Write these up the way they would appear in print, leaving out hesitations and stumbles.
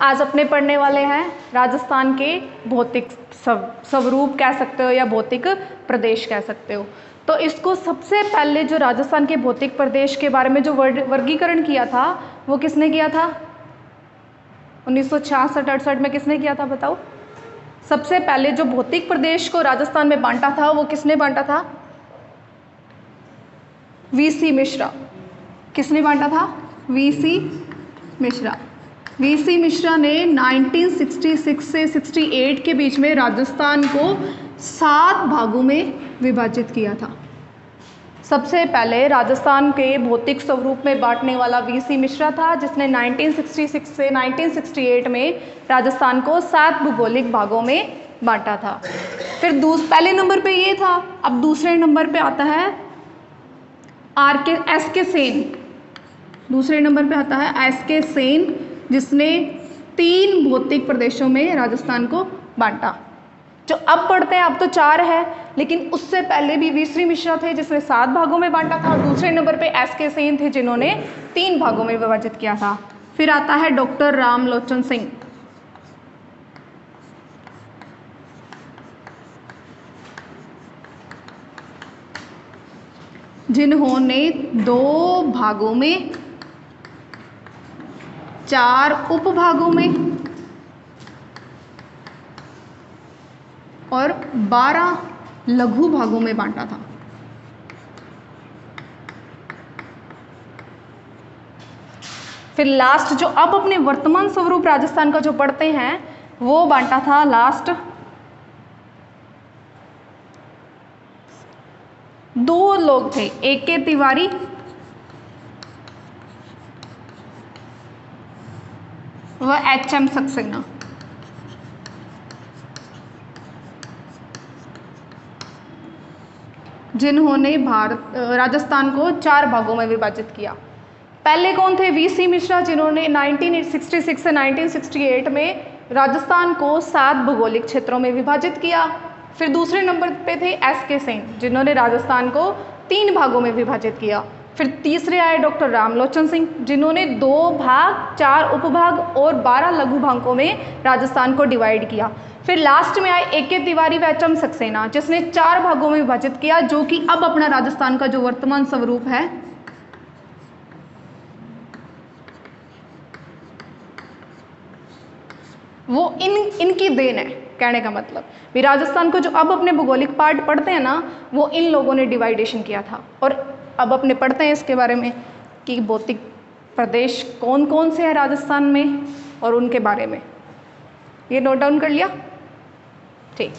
आज अपने पढ़ने वाले हैं राजस्थान के भौतिक स्वरूप कह सकते हो या भौतिक प्रदेश कह सकते हो। तो इसको सबसे पहले जो राजस्थान के भौतिक प्रदेश के बारे में जो वर्गीकरण किया था वो किसने किया था? 1966-68 में किसने किया था बताओ? सबसे पहले जो भौतिक प्रदेश को राजस्थान में बांटा था वो किसने बांटा था? वीसी मिश्रा। किसने बांटा था? वीसी मिश्रा। वीसी मिश्रा ने 1966 से 68 के बीच में राजस्थान को 7 भागों में विभाजित किया था। सबसे पहले राजस्थान के भौतिक स्वरूप में बांटने वाला वीसी मिश्रा था, जिसने 1966 से 1968 में राजस्थान को 7 भौगोलिक भागों में बांटा था। फिर पहले नंबर पे ये था। अब दूसरे नंबर पे आता है एस के सेन। दूसरे नंबर पे आता है एस के सेन, जिसने 3 भौतिक प्रदेशों में राजस्थान को बांटा। जो अब पढ़ते हैं अब तो 4 है, लेकिन उससे पहले भी वीसी मिश्रा थे जिसने 7 भागों में बांटा था। दूसरे नंबर पे एस के सेन थे जिन्होंने 3 भागों में विभाजित किया था। फिर आता है डॉक्टर रामलोचन सिंह। जिन्होंने 2 भागों में 4 उपभागों में और 12 लघु भागों में बांटा था। फिर लास्ट जो अब अपने वर्तमान स्वरूप राजस्थान का जो पढ़ते हैं वो बांटा था लास्ट 2 लोग थे, AK तिवारी व HM सक्सेना। जिन्होंने राजस्थान को 4 भागों में विभाजित किया। पहले कौन थे? वीसी मिश्रा, जिन्होंने 1966 से 1968 में राजस्थान को 7 भौगोलिक क्षेत्रों में विभाजित किया। फिर दूसरे नंबर पे थे एस के सेन, जिन्होंने राजस्थान को 3 भागों में विभाजित किया। फिर तीसरे आए डॉक्टर रामलोचन सिंह, जिन्होंने 2 भाग 4 उपभाग और 12 लघु भागों में राजस्थान को डिवाइड किया। फिर लास्ट में आए AK तिवारी व HM सक्सेना, जिसने 4 भागों में विभाजित किया, जो कि अब अपना राजस्थान का जो वर्तमान स्वरूप है वो इनकी देन है। कहने का मतलब भी राजस्थान को जो अब अपने भौगोलिक पार्ट पढ़ते हैं ना, वो इन लोगों ने डिवाइडेशन किया था। और अब अपने पढ़ते हैं इसके बारे में कि भौतिक प्रदेश कौन कौन से हैं राजस्थान में और उनके बारे में। ये नोट डाउन कर लिया? ठीक।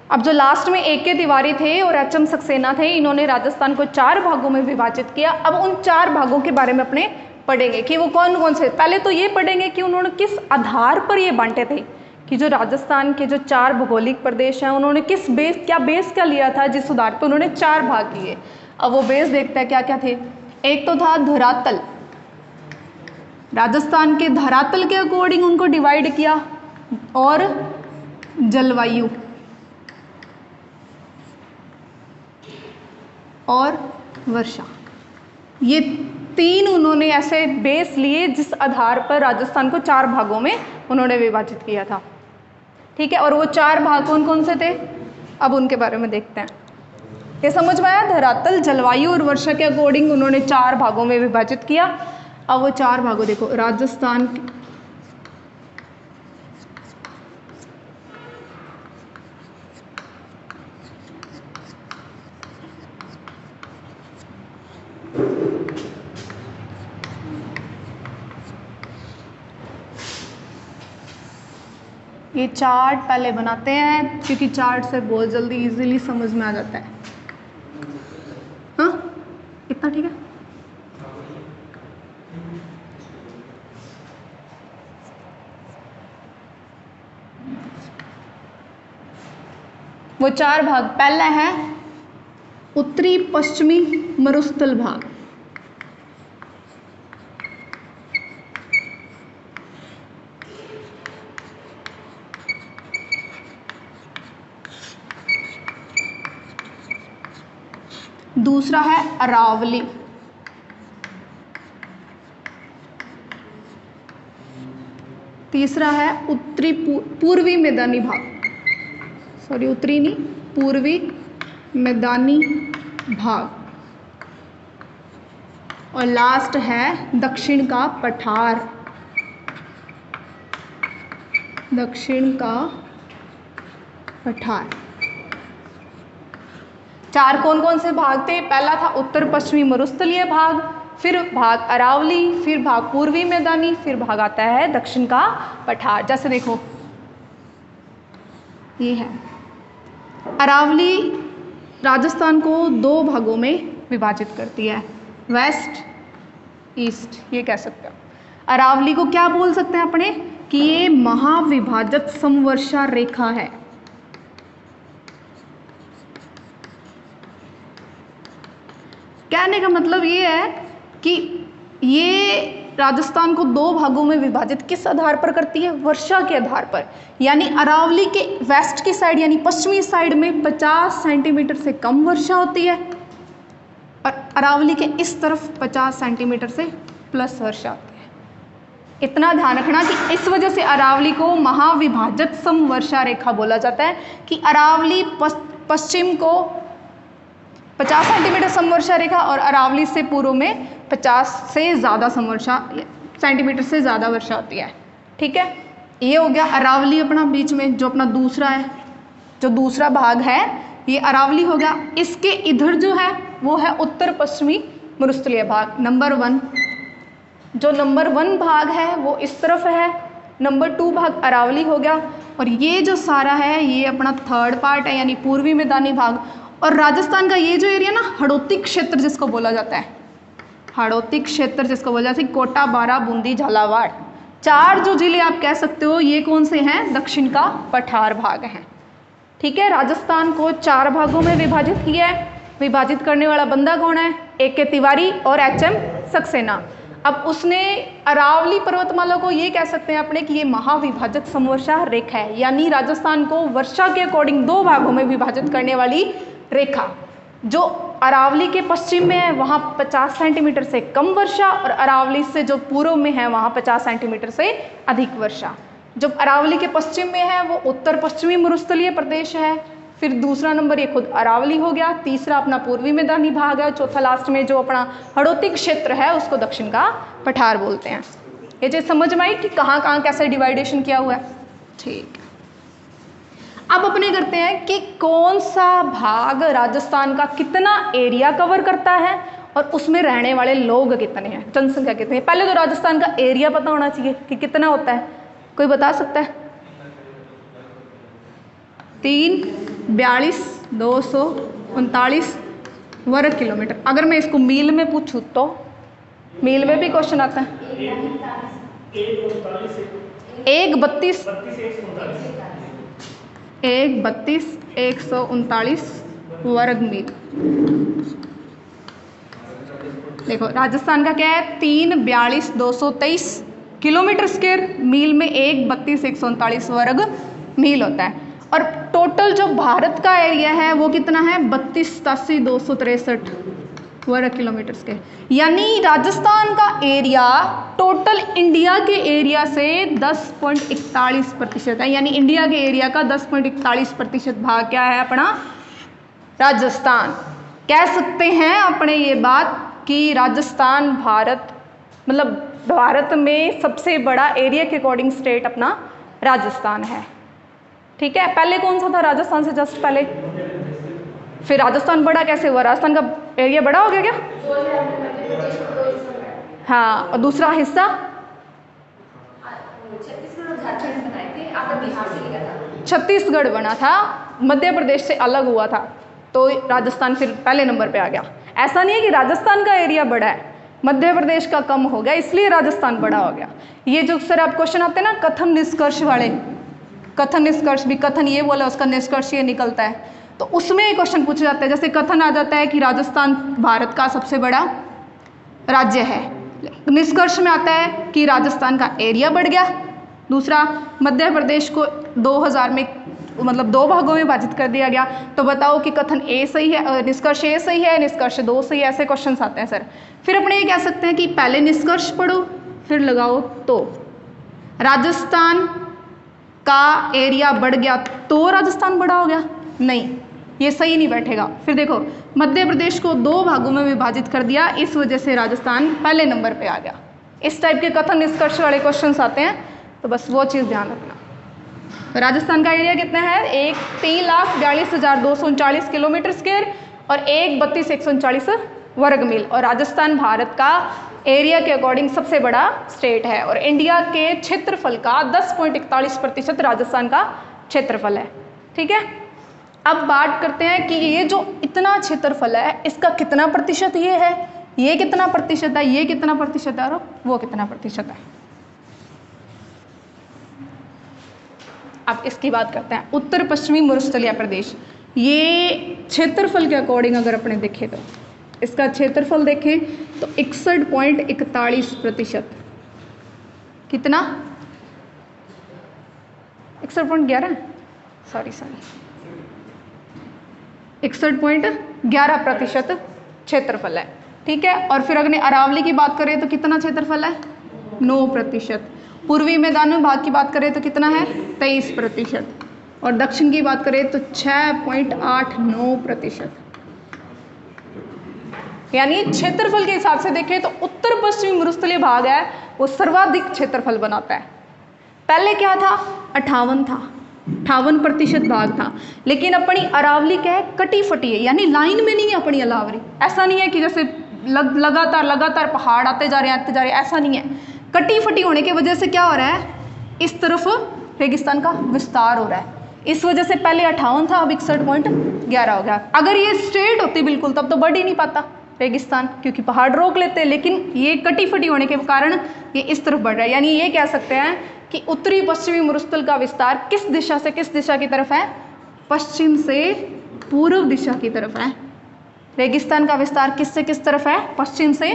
अब जो लास्ट में AK तिवारी थे और HM सक्सेना थे, इन्होंने राजस्थान को 4 भागों में विभाजित किया। अब उन 4 भागों के बारे में अपने पढ़ेंगे कि वो कौन कौन से। पहले तो ये पढ़ेंगे कि उन्होंने किस आधार पर ये बांटे थे, कि जो राजस्थान के जो 4 भौगोलिक प्रदेश हैं उन्होंने किस बेस क्या लिया था, जिस आधार पर उन्होंने 4 भाग किए। अब वो बेस देखते हैं क्या क्या थे। एक तो था धरातल, राजस्थान के धरातल के अकॉर्डिंग उनको डिवाइड किया, और जलवायु और वर्षा। ये 3 उन्होंने ऐसे बेस लिए जिस आधार पर राजस्थान को 4 भागों में उन्होंने विभाजित किया था। ठीक है, और वो 4 भाग कौन कौन से थे अब उनके बारे में देखते हैं। ये समझ में आया? धरातल, जलवायु और वर्षा के अकॉर्डिंग उन्होंने 4 भागों में विभाजित किया। अब वो 4 भागों देखो, राजस्थान ये चार्ट पहले बनाते हैं, क्योंकि चार्ट से बहुत जल्दी इजीली समझ में आ जाता है। हाँ, इतना ठीक है। वो 4 भाग, पहला है उत्तरी पश्चिमी मरुस्थल भाग, दूसरा है अरावली, तीसरा है उत्तरी पूर्वी मैदानी भाग, सॉरी उत्तरी नहीं, पूर्वी मैदानी भाग, और लास्ट है दक्षिण का पठार, दक्षिण का पठार। चार कौन कौन से भाग थे? पहला था उत्तर पश्चिमी मरुस्थलीय भाग, फिर भाग अरावली, फिर भाग पूर्वी मैदानी, फिर भाग आता है दक्षिण का पठार। जैसे देखो ये है अरावली, राजस्थान को दो भागों में विभाजित करती है, वेस्ट ईस्ट, ये कह सकते हो। अरावली को क्या बोल सकते हैं अपने कि ये महाविभाजक समवर्षा रेखा है। कहने का मतलब ये है कि ये राजस्थान को दो भागों में विभाजित किस आधार पर करती है? वर्षा के आधार पर। यानी अरावली के वेस्ट की साइड यानी पश्चिमी साइड में 50 सेंटीमीटर से कम वर्षा होती है और अरावली के इस तरफ 50 सेंटीमीटर से प्लस वर्षा होती है। इतना ध्यान रखना कि इस वजह से अरावली को महाविभाजक समवर्षा रेखा बोला जाता है कि अरावली पश्चिम को 50 सेंटीमीटर समवर्षा रेखा और अरावली से पूर्व में 50 से ज़्यादा समवर्षा सेंटीमीटर से ज़्यादा वर्षा होती है। ठीक है, ये हो गया अरावली अपना बीच में जो अपना दूसरा है, जो दूसरा भाग है ये अरावली हो गया। इसके इधर जो है वो है उत्तर पश्चिमी मरुस्थलीय भाग, नंबर 1। जो नंबर 1 भाग है वो इस तरफ है, नंबर 2 भाग अरावली हो गया और ये जो सारा है ये अपना थर्ड पार्ट है यानी पूर्वी मैदानी भाग। और राजस्थान का ये जो एरिया ना हड़ौती क्षेत्र जिसको बोला जाता है, हड़ौती क्षेत्र जिसको बोला जाता है, कोटा, बारा, बूंदी, झालावाड़, 4 जो जिले आप कह सकते हो ये कौन से हैं? दक्षिण का पठार भाग हैं। ठीक है, राजस्थान को 4 भागों में विभाजित किया है। विभाजित करने वाला बंदा कौन है? AK तिवारी और HM सक्सेना। अब उसने अरावली पर्वतमाला को ये कह सकते हैं अपने कि ये महाविभाजक समवर्षा रेखा है, यानी राजस्थान को वर्षा के अकॉर्डिंग 2 भागों में विभाजित करने वाली रेखा। जो अरावली के पश्चिम में है वहाँ 50 सेंटीमीटर से कम वर्षा और अरावली से जो पूर्व में है वहाँ 50 सेंटीमीटर से अधिक वर्षा। जो अरावली के पश्चिम में है वो उत्तर पश्चिमी मरुस्थलीय प्रदेश है। फिर दूसरा नंबर ये खुद अरावली हो गया, तीसरा अपना पूर्वी मैदानी भाग है, चौथा लास्ट में जो अपना हड़ौती क्षेत्र है उसको दक्षिण का पठार बोलते हैं। ये चीज़ समझ में आई कि कहाँ कहाँ कैसे डिवाइडेशन किया हुआ है। ठीक, अब अपने करते हैं कि कौन सा भाग राजस्थान का कितना एरिया कवर करता है और उसमें रहने वाले लोग कितने हैं, जनसंख्या कितनी है। पहले तो राजस्थान का एरिया पता होना चाहिए कि कितना होता है, कोई बता सकता है? 34239 वर्ग किलोमीटर। अगर मैं इसको मील में पूछूँ तो मील में भी क्वेश्चन आता है। 132,139 वर्ग मील। देखो राजस्थान का क्या है, 342,223 किलोमीटर स्क्वायर, मील में 132,139 वर्ग मील होता है। और टोटल जो भारत का एरिया है वो कितना है? 32,87,263 वर्ग किलोमीटर स्क्वायर। यानी राजस्थान का एरिया टोटल इंडिया के एरिया से 10.41% है, यानी इंडिया के एरिया का 10.41% भाग क्या है अपना? राजस्थान। कह सकते हैं अपने ये बात कि राजस्थान भारत में सबसे बड़ा एरिया के अकॉर्डिंग स्टेट अपना राजस्थान है। ठीक है, पहले कौन सा था राजस्थान से जस्ट पहले? फिर राजस्थान बड़ा कैसे हुआ? राजस्थान का एरिया बड़ा हो गया क्या? हाँ, और दूसरा हिस्सा छत्तीसगढ़ बना था, मध्य प्रदेश से अलग हुआ था, तो राजस्थान फिर पहले नंबर पे आ गया। ऐसा नहीं है कि राजस्थान का एरिया बड़ा है, मध्य प्रदेश का कम हो गया इसलिए राजस्थान बड़ा हो गया। ये जो सर आप क्वेश्चन आते हैं ना कथन निष्कर्ष वाले, कथन निष्कर्ष भी, कथन ये बोला उसका निष्कर्ष ये निकलता है, तो उसमें क्वेश्चन पूछे जाते हैं। जैसे कथन आ जाता है कि राजस्थान भारत का सबसे बड़ा राज्य है, निष्कर्ष में आता है कि राजस्थान का एरिया बढ़ गया। दूसरा, मध्य प्रदेश को 2000 में मतलब 2 भागों में विभाजित कर दिया गया। तो बताओ कि कथन ए सही है, निष्कर्ष ए सही है, निष्कर्ष 2 सही है, ऐसे क्वेश्चन आते हैं सर। फिर अपने ये कह सकते हैं कि पहले निष्कर्ष पढ़ो फिर लगाओ। तो राजस्थान का एरिया बढ़ गया तो राजस्थान बड़ा हो गया, नहीं, ये सही नहीं बैठेगा। फिर देखो मध्य प्रदेश को 2 भागों में विभाजित कर दिया, इस वजह से राजस्थान पहले नंबर पे आ गया। इस टाइप के कथन निष्कर्ष वाले क्वेश्चंस आते हैं, तो बस वो चीज़ ध्यान रखना। राजस्थान का एरिया कितना है? 3,42,239 किलोमीटर स्क्वायर और 1,32,139 वर्ग मील। और राजस्थान भारत का एरिया के अकॉर्डिंग सबसे बड़ा स्टेट है और इंडिया के क्षेत्रफल का 10.41% राजस्थान का क्षेत्रफल है। ठीक है, अब बात करते हैं कि ये जो इतना क्षेत्रफल है इसका कितना प्रतिशत ये है, ये कितना प्रतिशत है, ये कितना प्रतिशत है और वो कितना प्रतिशत है। अब इसकी बात करते हैं। उत्तर पश्चिमी मरुस्थलीय प्रदेश, ये क्षेत्रफल के अकॉर्डिंग अगर अपने देखें तो इसका क्षेत्रफल देखें तो 61.41%। कितना? 61.11, सॉरी 61.11% क्षेत्रफल है। ठीक है, और फिर अगर अरावली की बात करें तो कितना क्षेत्रफल है? 9%। पूर्वी मैदान भाग की बात करें तो कितना है? 23%। और दक्षिण की बात करें तो 6.89%। यानी क्षेत्रफल के हिसाब से देखें तो उत्तर पश्चिमी मरुस्थलीय भाग है वो सर्वाधिक क्षेत्रफल बनाता है। पहले क्या था? 58 था, 58% भाग था। लेकिन अपनी अरावली क्या है? कटी फटी है, यानी लाइन में नहीं है अपनी अरावली। ऐसा नहीं है कि जैसे लगातार पहाड़ आते जा रहे हैं, ऐसा नहीं है। कटी फटी होने की वजह से क्या हो रहा है? इस तरफ रेगिस्तान का विस्तार हो रहा है। इस वजह से पहले 58 था, अब 61.11 हो गया। अगर ये स्ट्रेट होती बिल्कुल तब तो बढ़ ही नहीं पाता रेगिस्तान, क्योंकि पहाड़ रोक लेते, लेकिन ये कटी फटी होने के कारण ये इस तरफ बढ़ रहा है। यानी ये कह सकते हैं कि उत्तरी पश्चिमी मरुस्थल का विस्तार किस दिशा से किस दिशा की तरफ है? पश्चिम से पूर्व दिशा की तरफ है। रेगिस्तान का विस्तार किस से किस तरफ है? पश्चिम से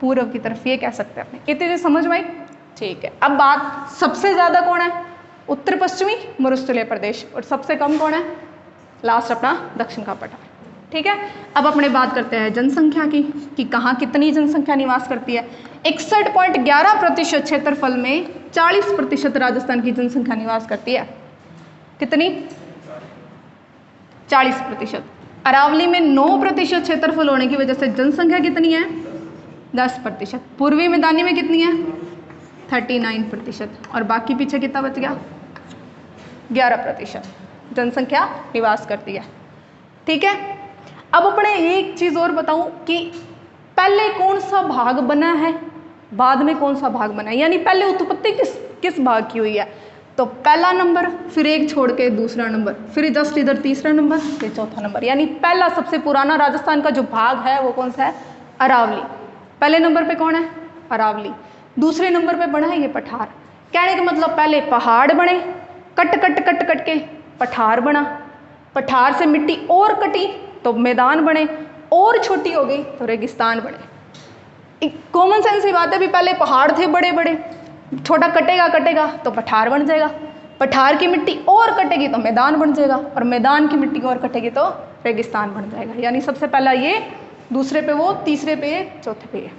पूर्व की तरफ, ये कह सकते हैं अपने। इतनी चीज समझ में आई? ठीक है, अब बात सबसे ज्यादा कौन है? उत्तर पश्चिमी मरुस्थलीय प्रदेश। और सबसे कम कौन है? लास्ट अपना दक्षिण का पठार। ठीक है, अब अपने बात करते हैं जनसंख्या की कि कहाँ कितनी जनसंख्या निवास करती है। 61.11% क्षेत्रफल में 40% राजस्थान की जनसंख्या निवास करती है। कितनी? 40%। अरावली में 9% क्षेत्रफल होने की वजह से जनसंख्या कितनी है? 10%। पूर्वी मैदानी में कितनी है? 39%। और बाकी पीछे कितना बच गया? 11% जनसंख्या निवास करती है। ठीक है, अब अपने एक चीज और बताऊं कि पहले कौन सा भाग बना है, बाद में कौन सा भाग बना है, यानी पहले उत्पत्ति किस भाग की हुई है। तो पहला नंबर, फिर एक छोड़ के दूसरा नंबर, फिर जस्ट इधर तीसरा नंबर, फिर चौथा नंबर। यानी पहला सबसे पुराना राजस्थान का जो भाग है वो कौन सा है? अरावली। पहले नंबर पे कौन है? अरावली। दूसरे नंबर पे बना है ये पठार। कहने का मतलब पहले पहाड़ बने, कट के पठार बना, पठार से मिट्टी और कटी तो मैदान बने, और छोटी हो गई तो रेगिस्तान बने। एक कॉमन सेंस की बात है, भी पहले पहाड़ थे बड़े बड़े, छोटा कटेगा तो पठार बन जाएगा, पठार की मिट्टी और कटेगी तो मैदान बन जाएगा, और मैदान की मिट्टी और कटेगी तो रेगिस्तान बन जाएगा। यानी सबसे पहला ये, दूसरे पे वो, तीसरे पे ये, चौथे पे ये।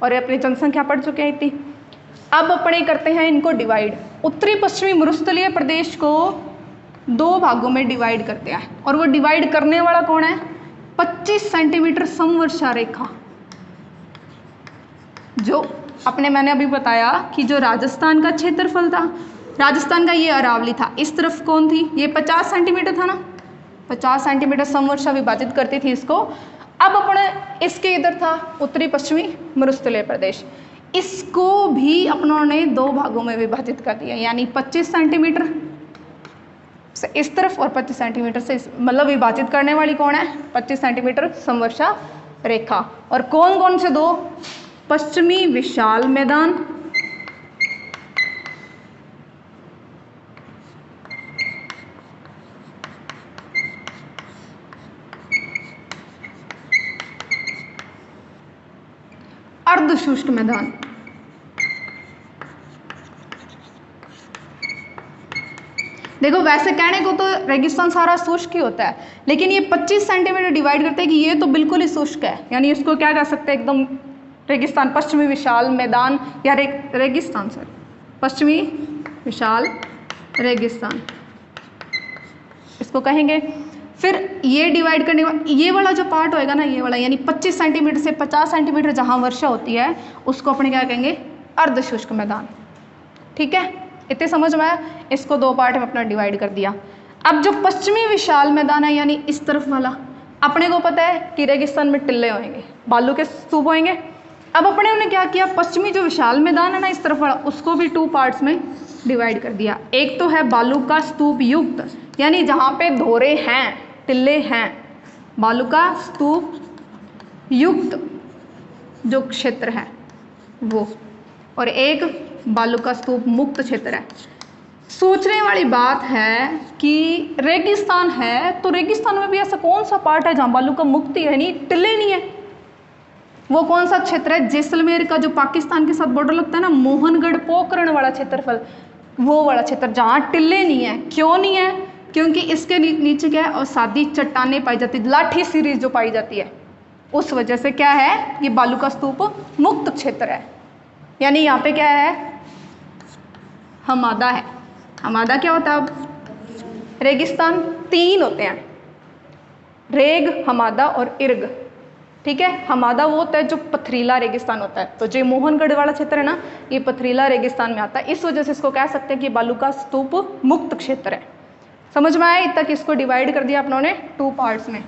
और ये अपनी जनसंख्या पढ़ चुके हैं इतनी। अब अपने करते हैं इनको डिवाइड। उत्तरी पश्चिमी मरुस्थलीय प्रदेश को 2 भागों में डिवाइड करते हैं, और वो डिवाइड करने वाला कौन है? 25 सेंटीमीटर समवर्षा रेखा। जो अपने मैंने अभी बताया कि जो राजस्थान का क्षेत्रफल था, राजस्थान का ये अरावली था, इस तरफ कौन थी? ये 50 सेंटीमीटर था ना, 50 सेंटीमीटर समवर्षा विभाजित करती थी इसको। अब अपने इसके इधर था उत्तरी पश्चिमी मरुस्थलीय प्रदेश, इसको भी अपनों ने 2 भागों में विभाजित कर दिया, यानी 25 सेंटीमीटर से इस तरफ और 25 सेंटीमीटर से मतलब विभाजित करने वाली कौन है? 25 सेंटीमीटर समवर्षा रेखा। और कौन कौन से 2? पश्चिमी विशाल मैदान अर्धशुष्क मैदान। देखो वैसे कहने को तो रेगिस्तान सारा शुष्क ही होता है, लेकिन ये 25 सेंटीमीटर डिवाइड करते हैं कि ये तो बिल्कुल ही शुष्क है, यानी इसको क्या कह सकते हैं, एकदम रेगिस्तान, पश्चिमी विशाल मैदान या रेगिस्तान सर, पश्चिमी विशाल रेगिस्तान इसको कहेंगे। फिर ये डिवाइड करने के बाद ये वाला जो पार्ट होएगा ना, ये वाला, यानी 25 सेंटीमीटर से 50 सेंटीमीटर जहाँ वर्षा होती है उसको अपने क्या कहेंगे, अर्धशुष्क मैदान। ठीक है, इतने समझ में आया। इसको दो पार्ट में अपना डिवाइड कर दिया। अब जो पश्चिमी विशाल मैदान है, यानी इस तरफ वाला, अपने को पता है कि रेगिस्तान में टिल्ले होंगे, बालू के स्तूप होंगे। अब अपने उन्होंने क्या किया, पश्चिमी जो विशाल मैदान है ना इस तरफ वाला, उसको भी 2 पार्ट्स में डिवाइड कर दिया। एक तो है बालू का स्तूप युक्त, यानी जहाँ पे धोरे हैं, टिल्ले हैं, बालू का स्तूप युक्त जो क्षेत्र है वो, और एक बालू का स्तूप मुक्त क्षेत्र है। सोचने वाली बात है कि रेगिस्तान है तो रेगिस्तान में भी ऐसा कौन सा पार्ट है जहाँ बालू का मुक्त है, नहीं टिल्ले नहीं है। वो कौन सा क्षेत्र है, जैसलमेर का जो पाकिस्तान के साथ बॉर्डर लगता है ना, मोहनगढ़ पोखरण वाला क्षेत्रफल, वो वाला क्षेत्र जहाँ टिल्ले नहीं है। क्यों नहीं है, क्योंकि इसके नीचे क्या है, अवसादी चट्टानें पाई जाती है, लाठी सीरीज जो पाई जाती है, उस वजह से क्या है, ये बालू का स्तूप मुक्त क्षेत्र है। यानी यहाँ पे क्या है, हमादा है। हमादा क्या होता है, अब रेगिस्तान 3 होते हैं, रेग, हमादा और इर्ग। ठीक है, हमादा वो होता है जो पथरीला रेगिस्तान होता है, तो जो मोहनगढ़ वाला क्षेत्र है ना, ये पथरीला रेगिस्तान में आता है, इस वजह से इसको कह सकते हैं कि बालू का स्तूप मुक्त क्षेत्र है। समझ में आया, तक इसको डिवाइड कर दिया अपनों ने 2 पार्ट्स में।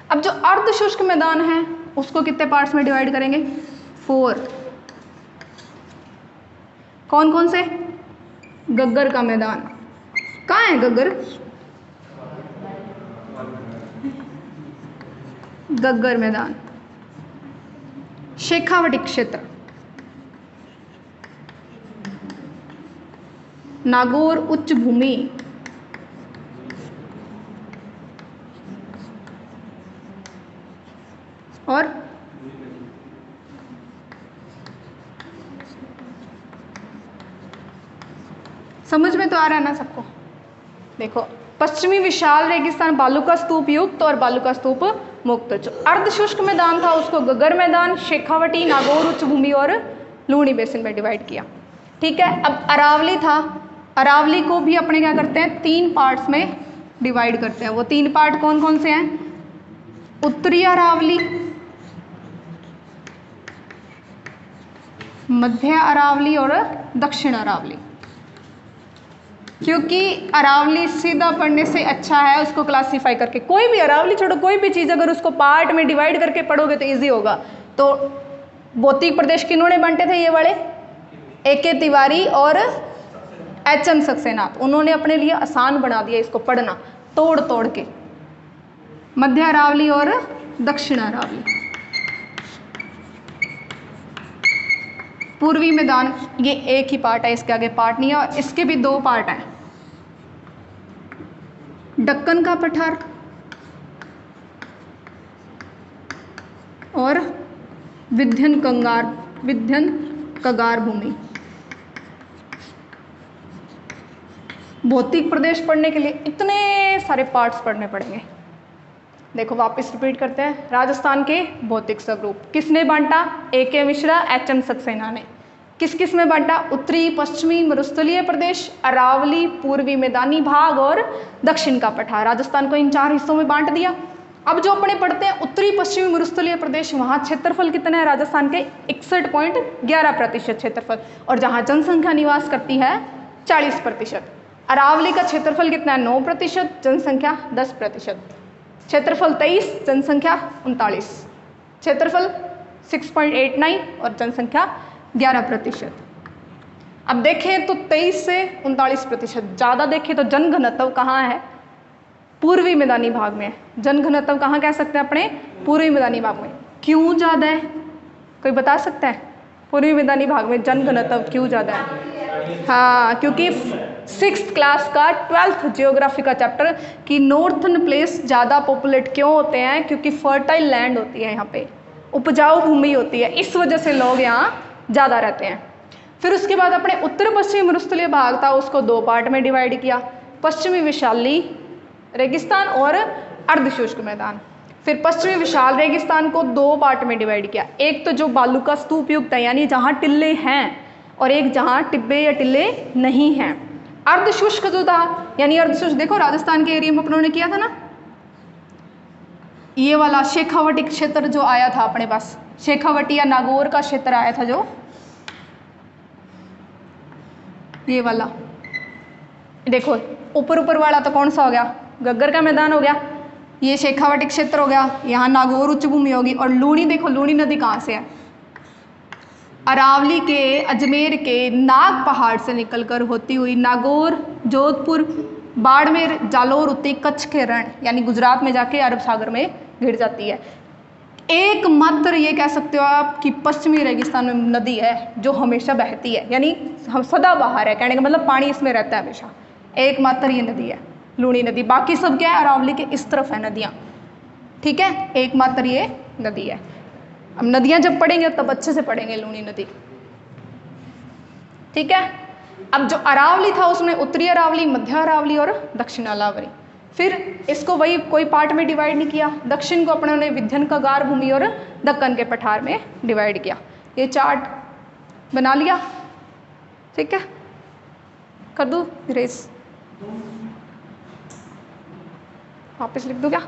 अब जो अर्धशुष्क मैदान है उसको कितने पार्ट्स में डिवाइड करेंगे, 4। कौन कौन से, गग्गर का मैदान, कहाँ है गग्गर, गग्गर मैदान, शेखावटी क्षेत्र, नागौर उच्च भूमि, और समझ में तो आ रहा है ना सबको। देखो, पश्चिमी विशाल रेगिस्तान बालू का स्तूप युक्त और बालू का स्तूप मुक्त। जो अर्धशुष्क मैदान था उसको गग्गर मैदान, शेखावटी, नागौर उच्च भूमि और लूणी बेसिन में डिवाइड किया। ठीक है, अब अरावली था, अरावली को भी अपने क्या करते हैं, 3 पार्ट्स में डिवाइड करते हैं। वो 3 पार्ट कौन कौन से हैं, उत्तरी अरावली, मध्य अरावली और दक्षिण अरावली। क्योंकि अरावली सीधा पढ़ने से अच्छा है उसको क्लासीफाई करके, कोई भी अरावली छोड़ो, कोई भी चीज़ अगर उसको पार्ट में डिवाइड करके पढ़ोगे तो इजी होगा। तो भौतिक प्रदेश किन्होंने बांटे थे, ये वाले AK तिवारी और HM सक्सेना, उन्होंने अपने लिए आसान बना दिया इसको पढ़ना तोड़ तोड़ के। मध्य अरावली और दक्षिण अरावली, पूर्वी मैदान, ये एक ही पार्ट है, इसके आगे पार्ट नहीं है, और इसके भी 2 पार्ट हैं, दक्कन का पठार और विंध्यन कगार भूमि। भौतिक प्रदेश पढ़ने के लिए इतने सारे पार्ट्स पढ़ने पड़ेंगे। देखो वापस रिपीट करते हैं, राजस्थान के भौतिक स्वरूप किसने बांटा, AK मिश्रा, HM सक्सेना ने। किस किस में बांटा, उत्तरी पश्चिमी मरुस्थलीय प्रदेश, अरावली, पूर्वी मैदानी भाग और दक्षिण का पठार। राजस्थान को इन 4 हिस्सों में बांट दिया। अब जो अपने पढ़ते हैं उत्तरी पश्चिमी मरुस्थलीय प्रदेश, वहाँ क्षेत्रफल कितना है राजस्थान के, 61.11% क्षेत्रफल, और जहाँ जनसंख्या निवास करती है 40%। अरावली का क्षेत्रफल कितना है, 9%, जनसंख्या 10%, क्षेत्रफल 23, जनसंख्या 39, क्षेत्रफल 6.89 और जनसंख्या 11%। अब देखें तो 23 से 39%, ज़्यादा देखें तो जनघनत्व कहाँ है, पूर्वी मैदानी भाग में। जनघनत्व कहाँ कह सकते हैं अपने, पूर्वी मैदानी भाग में। क्यों ज़्यादा है, कोई बता सकता है, पूर्वी मैदानी भाग में जनघनत्व क्यों ज़्यादा है? हाँ, क्योंकि 6th क्लास का 12th जियोग्राफी का चैप्टर कि नॉर्थन प्लेस ज़्यादा पॉपुलेट क्यों होते हैं, क्योंकि फर्टाइल लैंड होती है, यहाँ पे उपजाऊ भूमि होती है, इस वजह से लोग यहाँ ज़्यादा रहते हैं। फिर उसके बाद अपने उत्तर पश्चिमी मरुस्थलीय भाग था उसको दो पार्ट में डिवाइड किया, पश्चिमी विशाली रेगिस्तान और अर्धशुष्क मैदान। फिर पश्चिमी विशाल रेगिस्तान को दो पार्ट में डिवाइड किया, एक तो जो बालू का स्तूप युक्त है यानी जहाँ टिल्ले हैं, और एक जहाँ टिब्बे या टिल्ले नहीं हैं। अर्धशुष्क जो था यानी अर्धशुष्क, देखो राजस्थान के एरिया में अपनों ने किया था ना, ये वाला शेखावटी क्षेत्र जो आया था अपने पास, शेखावटी या नागौर का क्षेत्र आया था जो, ये वाला देखो ऊपर ऊपर वाला तो कौन सा हो गया, गग्गर का मैदान हो गया, ये शेखावटी क्षेत्र हो गया, यहाँ नागौर उच्च भूमि होगी। और लूणी, देखो लूणी नदी कहाँ से है, अरावली के अजमेर के नाग पहाड़ से निकलकर होती हुई नागौर, जोधपुर, बाड़मेर, जालोर, उत्ती, कच्छ के रण यानी गुजरात में जाके अरब सागर में गिर जाती है। एकमात्र ये कह सकते हो आप कि पश्चिमी रेगिस्तान में नदी है जो हमेशा बहती है, यानी हम सदाबहार है, कहने का मतलब पानी इसमें रहता है हमेशा, एकमात्र ये नदी है लूणी नदी। बाकी सब क्या है, अरावली के इस तरफ है नदियाँ, ठीक है, एकमात्र ये नदी है। अब नदियाँ जब पढ़ेंगे तब अच्छे से पढ़ेंगे लूणी नदी, ठीक है। अब जो अरावली था उसमें उत्तरी अरावली, मध्य अरावली और दक्षिण अरावली। फिर इसको वही कोई पार्ट में डिवाइड नहीं किया, दक्षिण को अपने विंध्य का गार भूमि और दक्कन के पठार में डिवाइड किया। ये चार्ट बना लिया, ठीक है, कर दूँ रेस, वापस लिख दूँ क्या?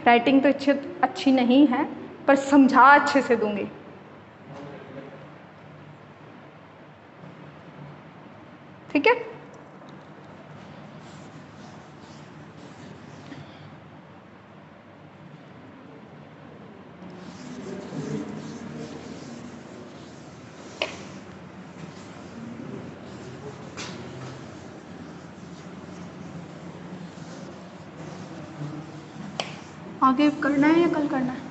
राइटिंग तो अच्छी नहीं है पर समझा अच्छे से दूंगी, ठीक है। आगे करना है या कल करना है?